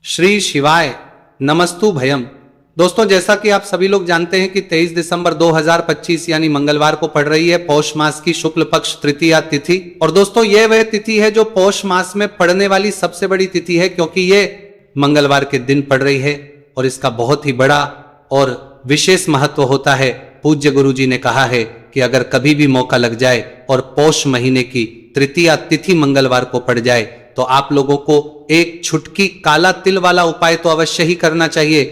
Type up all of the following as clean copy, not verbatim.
श्री शिवाय नमस्तु भयम। दोस्तों, जैसा कि आप सभी लोग जानते हैं कि 23 दिसंबर 2025 यानी मंगलवार को पड़ रही है पौष मास की शुक्ल पक्ष तृतीया तिथि। और दोस्तों, यह वह तिथि है जो पौष मास में पड़ने वाली सबसे बड़ी तिथि है, क्योंकि ये मंगलवार के दिन पड़ रही है और इसका बहुत ही बड़ा और विशेष महत्व होता है। पूज्य गुरु जी ने कहा है कि अगर कभी भी मौका लग जाए और पौष महीने की तृतीया तिथि मंगलवार को पड़ जाए तो आप लोगों को एक छुटकी काला तिल वाला उपाय तो अवश्य ही करना चाहिए।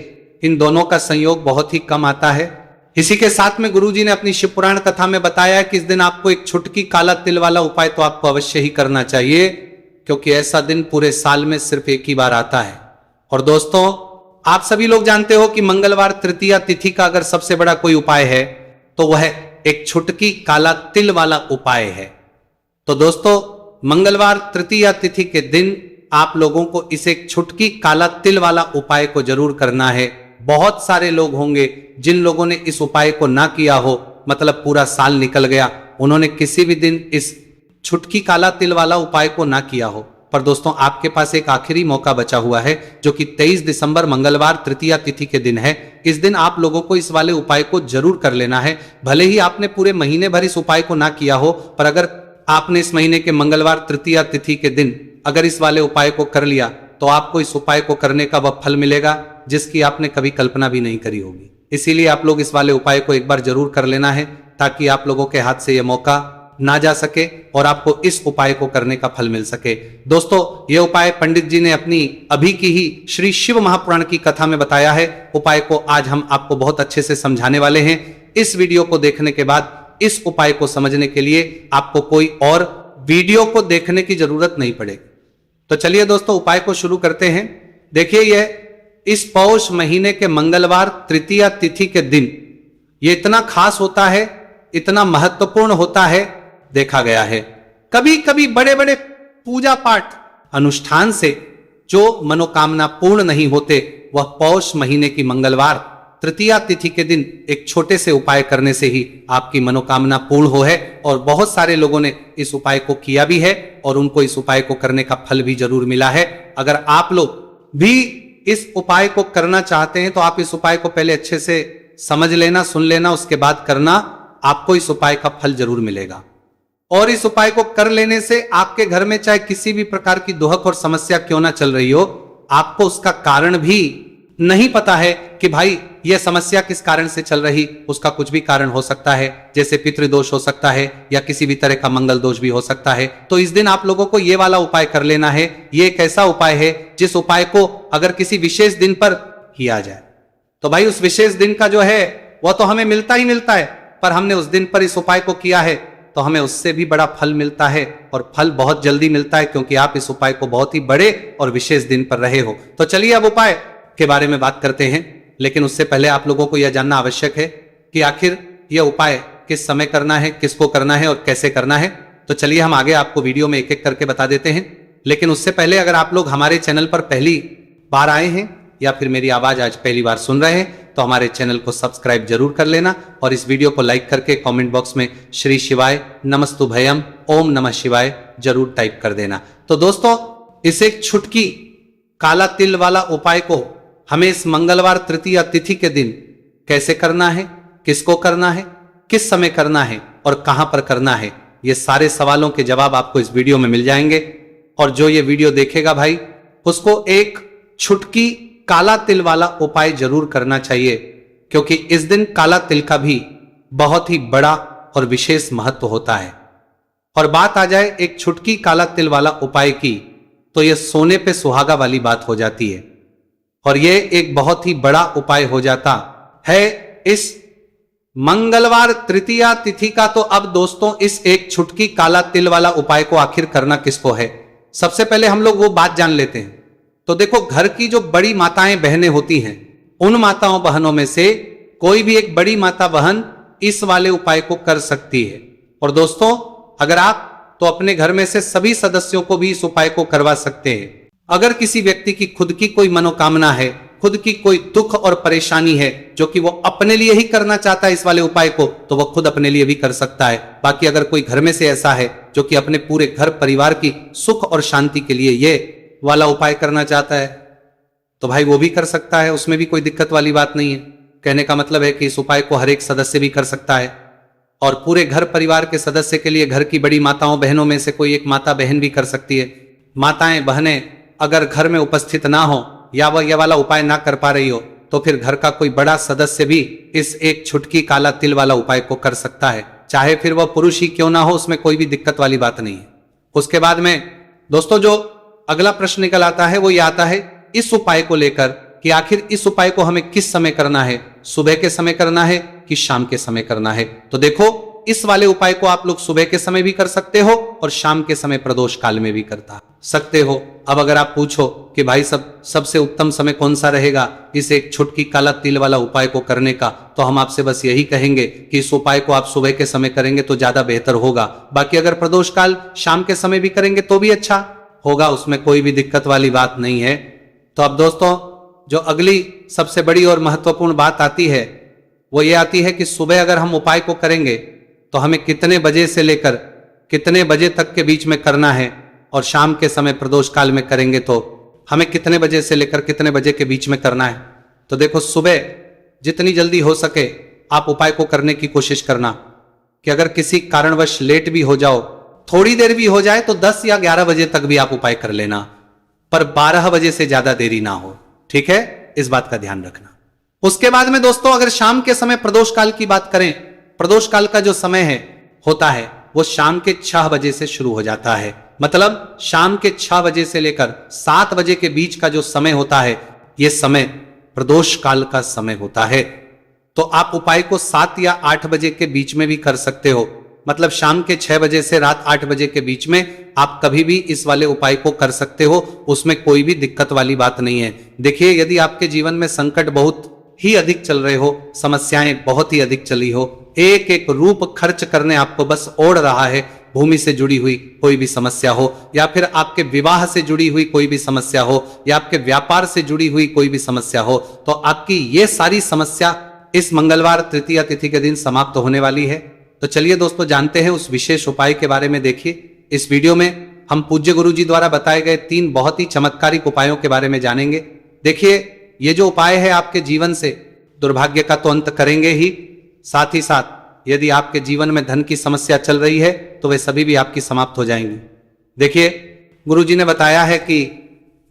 इन दोनों का संयोग बहुत ही कम आता है। इसी के साथ में गुरुजी ने अपनी शिव पुराण कथा में बताया कि इस दिन आपको एक छुटकी काला तिल वाला उपाय तो आपको अवश्य ही करना चाहिए, क्योंकि ऐसा दिन पूरे साल में सिर्फ एक ही बार आता है। और दोस्तों, आप सभी लोग जानते हो कि मंगलवार तृतीया तिथि का अगर सबसे बड़ा कोई उपाय है तो वह एक छुटकी काला तिल वाला उपाय है। तो दोस्तों, मंगलवार तृतीया तिथि के दिन आप लोगों को इस एक छुटकी काला तिल वाला उपाय को जरूर करना है। बहुत सारे लोग होंगे जिन लोगों ने इस उपाय को ना किया हो, मतलब पूरा साल निकल गया, उन्होंने किसी भी दिन इस छुटकी काला तिल वाला उपाय को ना किया हो। पर दोस्तों, आपके पास एक आखिरी मौका बचा हुआ है, जो कि 23 दिसंबर मंगलवार तृतीया तिथि के दिन है। इस दिन आप लोगों को इस वाले उपाय को जरूर कर लेना है। भले ही आपने पूरे महीने भर इस उपाय को ना किया हो, पर अगर आपने इस महीने के मंगलवार तृतीया तिथि के दिन अगर इस वाले उपाय को कर लिया तो आपको इस उपाय को करने का वह फल मिलेगा जिसकी आपने कभी कल्पना भी नहीं करी होगी। इसीलिए आप लोग इस वाले उपाय को एक बार जरूर कर लेना है, ताकि आप लोगों के हाथ से यह मौका ना जा सके और आपको इस उपाय को करने का फल मिल सके। दोस्तों, यह उपाय पंडित जी ने अपनी अभी की ही श्री शिव महापुराण की कथा में बताया है। उपाय को आज हम आपको बहुत अच्छे से समझाने वाले हैं। इस वीडियो को देखने के बाद इस उपाय को समझने के लिए आपको कोई और वीडियो को देखने की जरूरत नहीं पड़ेगी। तो चलिए दोस्तों, उपाय को शुरू करते हैं। देखिए, यह इस पौष महीने के मंगलवार तृतीया तिथि के दिन यह इतना खास होता है, इतना महत्वपूर्ण होता है, देखा गया है कभी कभी बड़े बड़े पूजा पाठ अनुष्ठान से जो मनोकामना पूर्ण नहीं होते, वह पौष महीने की मंगलवार तृतीया तिथि के दिन एक छोटे से उपाय करने से ही आपकी मनोकामना पूर्ण हो है। और बहुत सारे लोगों ने इस उपाय को किया भी है और उनको इस उपाय को करने का फल भी जरूर मिला है। अगर आप लोग भी इस उपाय को करना चाहते हैं तो आप इस उपाय को पहले अच्छे से समझ लेना, सुन लेना, उसके बाद करना। आपको इस उपाय का फल जरूर मिलेगा। और इस उपाय को कर लेने से आपके घर में चाहे किसी भी प्रकार की दुहक और समस्या क्यों ना चल रही हो, आपको उसका कारण भी नहीं पता है कि भाई यह समस्या किस कारण से चल रही, उसका कुछ भी कारण हो सकता है। जैसे पितृदोष हो सकता है या किसी भी तरह का मंगल दोष भी हो सकता है। तो इस दिन आप लोगों को यह वाला उपाय कर लेना है। यह एक ऐसा उपाय है जिस उपाय को अगर किसी विशेष दिन पर किया जाए तो भाई उस विशेष दिन का जो है वह तो हमें मिलता ही मिलता है, पर हमने उस दिन पर इस उपाय को किया है तो हमें उससे भी बड़ा फल मिलता है, और फल बहुत जल्दी मिलता है, क्योंकि आप इस उपाय को बहुत ही बड़े और विशेष दिन पर रहे हो। तो चलिए अब उपाय के बारे में बात करते हैं, लेकिन उससे पहले आप लोगों को यह जानना आवश्यक है कि आखिर यह उपाय किस समय करना है, किसको करना है और कैसे करना है। तो चलिए हम आगे आपको वीडियो में एक एक करके बता देते हैं। लेकिन उससे पहले अगर आप लोग हमारे चैनल पर पहली बार आए हैं या फिर मेरी आवाज आज पहली बार सुन रहे हैं तो हमारे चैनल को सब्सक्राइब जरूर कर लेना और इस वीडियो को लाइक करके कमेंट बॉक्स में श्री शिवाय नमस्तु भयम ओम नमः शिवाय जरूर टाइप कर देना। तो दोस्तों, इस एक छुटकी काला तिल वाला उपाय को हमें इस मंगलवार तृतीया तिथि के दिन कैसे करना है, किसको करना है, किस समय करना है और कहां पर करना है, ये सारे सवालों के जवाब आपको इस वीडियो में मिल जाएंगे। और जो ये वीडियो देखेगा भाई, उसको एक छुटकी काला तिल वाला उपाय जरूर करना चाहिए, क्योंकि इस दिन काला तिल का भी बहुत ही बड़ा और विशेष महत्व होता है। और बात आ जाए एक छुटकी काला तिल वाला उपाय की, तो यह सोने पे सुहागा वाली बात हो जाती है और यह एक बहुत ही बड़ा उपाय हो जाता है इस मंगलवार तृतीया तिथि का। तो अब दोस्तों, इस एक छुटकी काला तिल वाला उपाय को आखिर करना किसको है, सबसे पहले हम लोग वो बात जान लेते हैं। तो देखो, घर की जो बड़ी माताएं बहनें होती हैं, उन माताओं बहनों में से कोई भी एक बड़ी माता बहन इस वाले उपाय को कर सकती है। और दोस्तों, अगर आप तो अपने घर में से सभी सदस्यों को भी इस उपाय को करवा सकते हैं। अगर किसी व्यक्ति की खुद की कोई मनोकामना है, खुद की कोई दुख और परेशानी है जो कि वो अपने लिए ही करना चाहता है इस वाले उपाय को, तो वह खुद अपने लिए भी कर सकता है। बाकी अगर कोई घर में से ऐसा है जो कि अपने पूरे घर परिवार की सुख और शांति के लिए ये वाला उपाय करना चाहता है, तो भाई वो भी कर सकता है, उसमें भी कोई दिक्कत वाली बात नहीं है। कहने का मतलब है कि इस उपाय को हर एक सदस्य भी कर सकता है और पूरे घर परिवार के सदस्य के लिए घर की बड़ी माताओं बहनों में से कोई एक माता बहन भी कर सकती है। माताएं बहनें अगर घर में उपस्थित ना हो या वह यह वाला उपाय ना कर पा रही हो तो फिर घर का कोई बड़ा सदस्य भी इस एक छुटकी काला तिल वाला उपाय को कर सकता है, चाहे फिर वह पुरुष ही क्यों ना हो, उसमें कोई भी दिक्कत वाली बात नहीं है। उसके बाद में दोस्तों जो अगला प्रश्न निकल आता है वो ये आता है इस उपाय को लेकर कि आखिर इस उपाय को हमें किस समय करना है, सुबह के समय करना है कि शाम के समय करना है। तो देखो इस वाले उपाय को आप लोग सुबह के समय भी कर सकते हो और शाम के समय प्रदोष काल में भी करता सकते हो। अब अगर आप पूछो कि भाई सबसे उत्तम समय कौन सा रहेगा इस एक छुटकी काला तिल वाला उपाय को करने का, तो हम आपसे बस यही कहेंगे कि इस उपाय को आप सुबह के समय करेंगे तो ज्यादा बेहतर होगा। बाकी अगर प्रदोष काल शाम के समय भी करेंगे तो भी अच्छा होगा, उसमें कोई भी दिक्कत वाली बात नहीं है। तो अब दोस्तों जो अगली सबसे बड़ी और महत्वपूर्ण बात आती है वो ये आती है कि सुबह अगर हम उपाय को करेंगे तो हमें कितने बजे से लेकर कितने बजे तक के बीच में करना है और शाम के समय प्रदोष काल में करेंगे तो हमें कितने बजे से लेकर कितने बजे के बीच में करना है। तो देखो सुबह जितनी जल्दी हो सके आप उपाय को करने की कोशिश करना कि अगर किसी कारणवश लेट भी हो जाओ, थोड़ी देर भी हो जाए तो 10 या 11 बजे तक भी आप उपाय कर लेना, पर 12 बजे से ज्यादा देरी ना हो, ठीक है, इस बात का ध्यान रखना। उसके बाद में दोस्तों अगर शाम के समय प्रदोष काल की बात करें, प्रदोष काल का जो समय है होता है वो शाम के 6 बजे से शुरू हो जाता है। मतलब शाम के 6 बजे से लेकर 7 बजे के बीच का जो समय होता है ये समय प्रदोष काल का समय होता है। तो आप उपाय को 7 या 8 बजे के बीच में भी कर सकते हो। मतलब शाम के 6 बजे से रात 8 बजे के बीच में आप कभी भी इस वाले उपाय को कर सकते हो, उसमें कोई भी दिक्कत वाली बात नहीं है। देखिए यदि आपके जीवन में संकट बहुत ही अधिक चल रहे हो, समस्याएं बहुत ही अधिक चली हो, एक एक रूप खर्च करने आपको बस ओढ़ रहा है, भूमि से जुड़ी हुई कोई भी समस्या हो या फिर आपके विवाह से जुड़ी हुई कोई भी समस्या हो या आपके व्यापार से जुड़ी हुई कोई भी समस्या हो, तो आपकी ये सारी समस्या इस मंगलवार तृतीया तिथि के दिन समाप्त होने वाली है। तो चलिए दोस्तों जानते हैं उस विशेष उपाय के बारे में। देखिए इस वीडियो में हम पूज्य गुरु जी द्वारा बताए गए 3 बहुत ही चमत्कारिक उपायों के बारे में जानेंगे। देखिए ये जो उपाय है आपके जीवन से दुर्भाग्य का तो अंत करेंगे ही, साथ ही साथ यदि आपके जीवन में धन की समस्या चल रही है तो वे सभी भी आपकी समाप्त हो जाएंगी। देखिए गुरुजी ने बताया है कि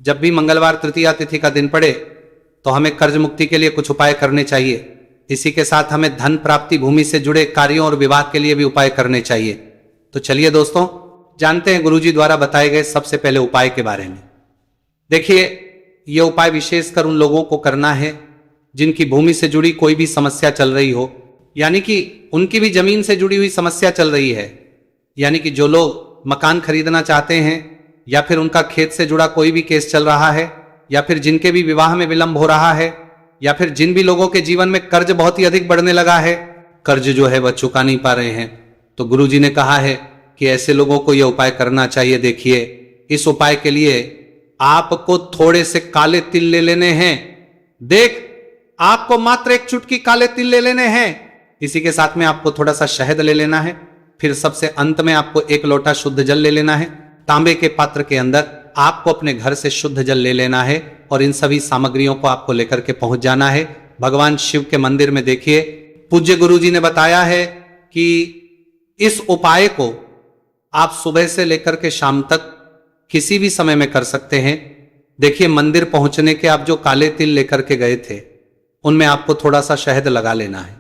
जब भी मंगलवार तृतीया तिथि का दिन पड़े तो हमें कर्ज मुक्ति के लिए कुछ उपाय करने चाहिए। इसी के साथ हमें धन प्राप्ति, भूमि से जुड़े कार्यों और विवाह के लिए भी उपाय करने चाहिए। तो चलिए दोस्तों जानते हैं गुरुजी द्वारा बताए गए सबसे पहले उपाय के बारे में। देखिए यह उपाय विशेषकर उन लोगों को करना है जिनकी भूमि से जुड़ी कोई भी समस्या चल रही हो, यानी कि उनकी भी जमीन से जुड़ी हुई समस्या चल रही है, यानी कि जो लोग मकान खरीदना चाहते हैं या फिर उनका खेत से जुड़ा कोई भी केस चल रहा है या फिर जिनके भी विवाह में विलंब हो रहा है या फिर जिन भी लोगों के जीवन में कर्ज बहुत ही अधिक बढ़ने लगा है, कर्ज जो है वह चुका नहीं पा रहे हैं, तो गुरुजी ने कहा है कि ऐसे लोगों को यह उपाय करना चाहिए। देखिए इस उपाय के लिए आपको थोड़े से काले तिल ले लेने हैं। देख आपको मात्र एक चुटकी काले तिल ले लेने हैं। इसी के साथ में आपको थोड़ा सा शहद ले लेना है। फिर सबसे अंत में आपको 1 लोटा शुद्ध जल ले लेना है। तांबे के पात्र के अंदर आपको अपने घर से शुद्ध जल ले लेना है और इन सभी सामग्रियों को आपको लेकर के पहुंच जाना है भगवान शिव के मंदिर में। देखिए पूज्य गुरुजी ने बताया है कि इस उपाय को आप सुबह से लेकर के शाम तक किसी भी समय में कर सकते हैं। देखिए मंदिर पहुंचने के आप जो काले तिल लेकर के गए थे उनमें आपको थोड़ा सा शहद लगा लेना है।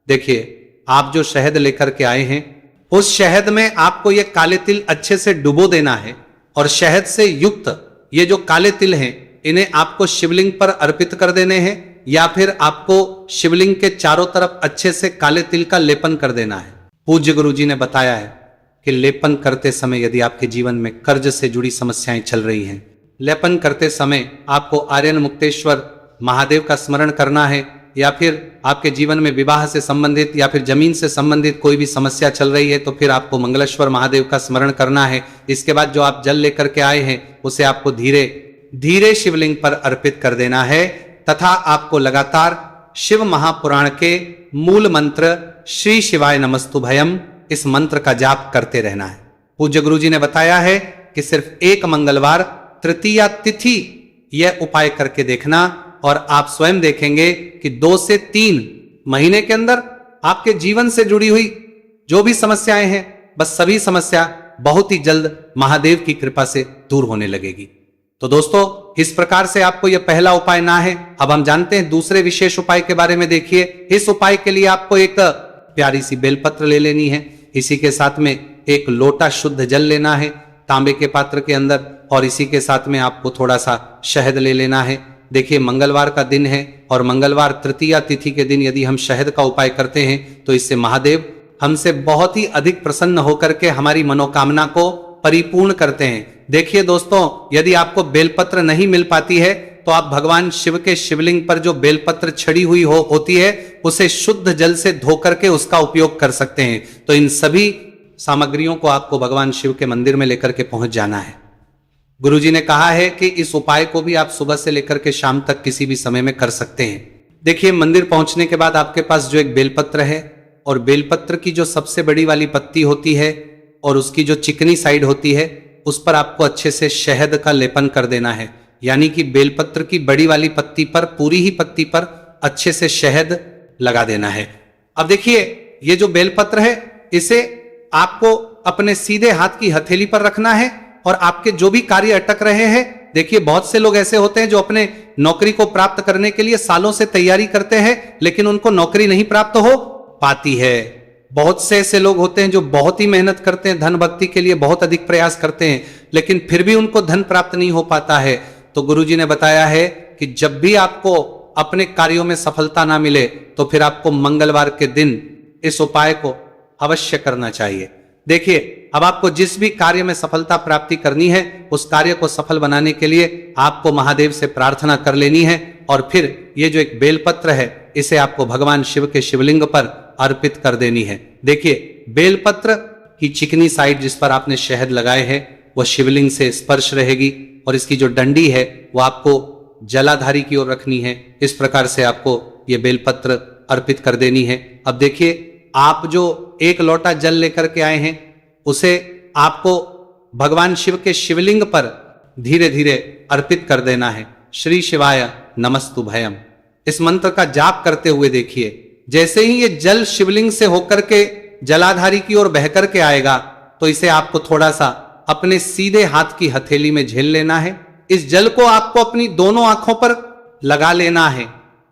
देखिए आप जो शहद लेकर के आए हैं उस शहद में आपको ये काले तिल अच्छे से डुबो देना है और शहद से युक्त ये जो काले तिल हैं इन्हें आपको शिवलिंग पर अर्पित कर देने हैं या फिर आपको शिवलिंग के चारों तरफ अच्छे से काले तिल का लेपन कर देना है। पूज्य गुरुजी ने बताया है कि लेपन करते समय यदि आपके जीवन में कर्ज से जुड़ी समस्याएं चल रही हैं, लेपन करते समय आपको आर्यन मुक्तेश्वर महादेव का स्मरण करना है या फिर आपके जीवन में विवाह से संबंधित या फिर जमीन से संबंधित कोई भी समस्या चल रही है तो फिर आपको मंगलेश्वर महादेव का स्मरण करना है। इसके बाद जो आप जल लेकर के आए हैं उसे आपको धीरे धीरे शिवलिंग पर अर्पित कर देना है तथा आपको लगातार शिव महापुराण के मूल मंत्र श्री शिवाय नमस्तु भयम इस मंत्र का जाप करते रहना है। पूज्य गुरुजी ने बताया है कि सिर्फ एक मंगलवार तृतीया तिथि यह उपाय करके देखना और आप स्वयं देखेंगे कि 2 से 3 महीने के अंदर आपके जीवन से जुड़ी हुई जो भी समस्याएं हैं, बस सभी समस्या बहुत ही जल्द महादेव की कृपा से दूर होने लगेगी। तो दोस्तों, इस प्रकार से आपको यह पहला उपाय ना है। अब हम जानते हैं दूसरे विशेष उपाय के बारे में। देखिए, इस उपाय के लिए आपको एक प्यारी सी बेलपत्र ले लेनी है। इसी के साथ में एक लोटा शुद्ध जल लेना है तांबे के पात्र के अंदर, और इसी के साथ में आपको थोड़ा सा शहद ले लेना है। देखिए, मंगलवार का दिन है और मंगलवार तृतीया तिथि के दिन यदि हम शहद का उपाय करते हैं तो इससे महादेव हमसे बहुत ही अधिक प्रसन्न होकर के हमारी मनोकामना को परिपूर्ण करते हैं। देखिए दोस्तों, यदि आपको बेलपत्र नहीं मिल पाती है तो आप भगवान शिव के शिवलिंग पर जो बेलपत्र छड़ी हुई होती है उसे शुद्ध जल से धो करके उसका उपयोग कर सकते हैं। तो इन सभी सामग्रियों को आपको भगवान शिव के मंदिर में लेकर के पहुंच जाना है। गुरुजी ने कहा है कि इस उपाय को भी आप सुबह से लेकर के शाम तक किसी भी समय में कर सकते हैं। देखिए, मंदिर पहुंचने के बाद आपके पास जो एक बेलपत्र है और बेलपत्र की जो सबसे बड़ी वाली पत्ती होती है और उसकी जो चिकनी साइड होती है उस पर आपको अच्छे से शहद का लेपन कर देना है। यानी कि बेलपत्र की बड़ी वाली पत्ती पर, पूरी ही पत्ती पर अच्छे से शहद लगा देना है। अब देखिए, ये जो बेलपत्र है इसे आपको अपने सीधे हाथ की हथेली पर रखना है और आपके जो भी कार्य अटक रहे हैं, देखिए बहुत से लोग ऐसे होते हैं जो अपने नौकरी को प्राप्त करने के लिए सालों से तैयारी करते हैं लेकिन उनको नौकरी नहीं प्राप्त हो पाती है। बहुत से ऐसे लोग होते हैं जो बहुत ही मेहनत करते हैं, धन भक्ति के लिए बहुत अधिक प्रयास करते हैं लेकिन फिर भी उनको धन प्राप्त नहीं हो पाता है। तो गुरुजी ने बताया है कि जब भी आपको अपने कार्यों में सफलता ना मिले तो फिर आपको मंगलवार के दिन इस उपाय को अवश्य करना चाहिए। देखिए, अब आपको जिस भी कार्य में सफलता प्राप्ति करनी है उस कार्य को सफल बनाने के लिए आपको महादेव से प्रार्थना कर लेनी है और फिर ये जो एक बेलपत्र है इसे आपको भगवान शिव के शिवलिंग पर अर्पित कर देनी है। देखिए, बेलपत्र की चिकनी साइड जिस पर आपने शहद लगाए हैं वह शिवलिंग से स्पर्श रहेगी और इसकी जो डंडी है वो आपको जलाधारी की ओर रखनी है। इस प्रकार से आपको ये बेलपत्र अर्पित कर देनी है। अब देखिए, आप जो एक लोटा जल लेकर के आए हैं उसे आपको भगवान शिव के शिवलिंग पर धीरे धीरे अर्पित कर देना है। श्री शिवाय नमस्तुभयम इस मंत्र का जाप करते हुए देखिए, जैसे ही ये जल शिवलिंग से होकर के जलाधारी की ओर बह करके आएगा तो इसे आपको थोड़ा सा अपने सीधे हाथ की हथेली में झेल लेना है। इस जल को आपको अपनी दोनों आंखों पर लगा लेना है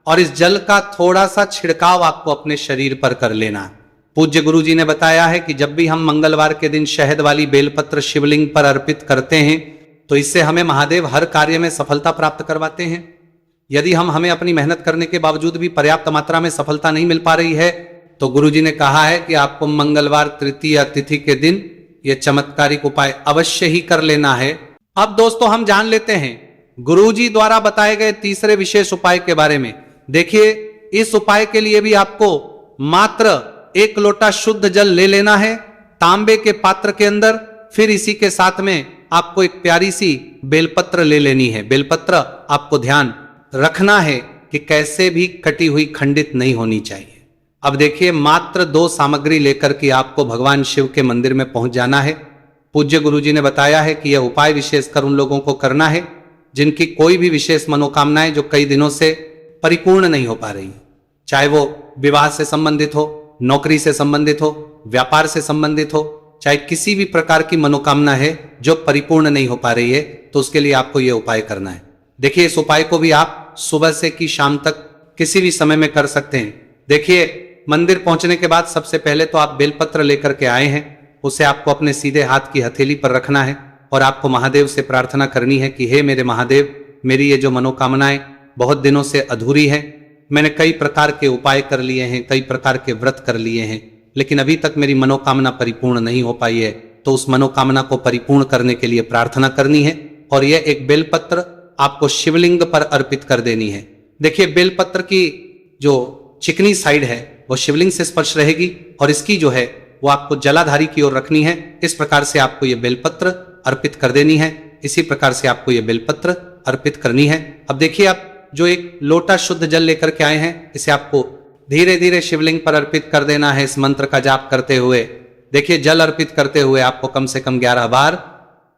और इस जल का थोड़ा सा छिड़काव आपको अपने शरीर पर कर लेना है। पूज्य गुरुजी ने बताया है कि जब भी हम मंगलवार के दिन शहद वाली बेलपत्र शिवलिंग पर अर्पित करते हैं तो इससे हमें महादेव हर कार्य में सफलता प्राप्त करवाते हैं। यदि हमें अपनी मेहनत करने के बावजूद भी पर्याप्त मात्रा में सफलता नहीं मिल पा रही है तो गुरुजी ने कहा है कि आपको मंगलवार तृतीया तिथि के दिन यह चमत्कारिक उपाय अवश्य ही कर लेना है। अब दोस्तों, हम जान लेते हैं गुरुजी द्वारा बताए गए तीसरे विशेष उपाय के बारे में। देखिए, इस उपाय के लिए भी आपको मात्र 1 लोटा शुद्ध जल ले लेना है तांबे के पात्र के अंदर। फिर इसी के साथ में आपको एक प्यारी सी बेलपत्र ले लेनी है। बेलपत्र आपको ध्यान रखना है कि कैसे भी कटी हुई खंडित नहीं होनी चाहिए। अब देखिए, मात्र 2 सामग्री लेकर के आपको भगवान शिव के मंदिर में पहुंच जाना है। पूज्य गुरुजी ने बताया है कि यह उपाय विशेषकर उन लोगों को करना है जिनकी कोई भी विशेष मनोकामनाएं जो कई दिनों से परिपूर्ण नहीं हो पा रही, चाहे वो विवाह से संबंधित हो, नौकरी से संबंधित हो, व्यापार से संबंधित हो, चाहे किसी भी प्रकार की मनोकामना है जो परिपूर्ण नहीं हो पा रही है, तो उसके लिए आपको यह उपाय करना है। देखिए, इस उपाय को भी आप सुबह से की शाम तक किसी भी समय में कर सकते हैं। देखिए, मंदिर पहुंचने के बाद सबसे पहले तो आप बेलपत्र लेकर के आए हैं, उसे आपको अपने सीधे हाथ की हथेली पर रखना है और आपको महादेव से प्रार्थना करनी है कि हे मेरे महादेव, मेरी ये जो मनोकामनाएं बहुत दिनों से अधूरी है, मैंने कई प्रकार के उपाय कर लिए हैं, कई प्रकार के व्रत कर लिए हैं, लेकिन अभी तक मेरी मनोकामना परिपूर्ण नहीं हो पाई है। तो उस मनोकामना को परिपूर्ण करने के लिए प्रार्थना करनी है और यह एक बेलपत्र आपको शिवलिंग पर अर्पित कर देनी है। देखिए, बेलपत्र की जो चिकनी साइड है वो शिवलिंग से स्पर्श रहेगी और इसकी जो है वो आपको जलाधारी की ओर रखनी है। इस प्रकार से आपको ये बेलपत्र अर्पित कर देनी है। इसी प्रकार से आपको ये बेलपत्र अर्पित करनी है। अब देखिए, आप जो एक लोटा शुद्ध जल लेकर के आए हैं इसे आपको धीरे धीरे शिवलिंग पर अर्पित कर देना है इस मंत्र का जाप करते हुए। देखिए, जल अर्पित करते हुए आपको कम से कम 11 बार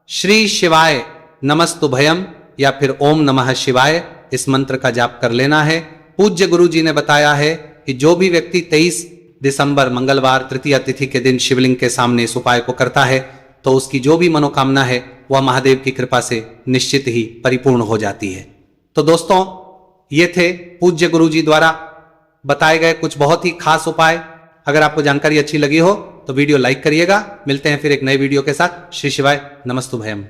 श्री शिवाय नमस्तुभयम या फिर ओम नमः शिवाय इस मंत्र का जाप कर लेना है। पूज्य गुरु जी ने बताया है कि जो भी व्यक्ति 23 दिसंबर मंगलवार तृतीया तिथि के दिन शिवलिंग के सामने इस उपाय को करता है तो उसकी जो भी मनोकामना है वह महादेव की कृपा से निश्चित ही परिपूर्ण हो जाती है। तो दोस्तों, ये थे पूज्य गुरु जी द्वारा बताए गए कुछ बहुत ही खास उपाय। अगर आपको जानकारी अच्छी लगी हो तो वीडियो लाइक करिएगा। मिलते हैं फिर एक नए वीडियो के साथ। श्री शिवाय नमस्तु भयम।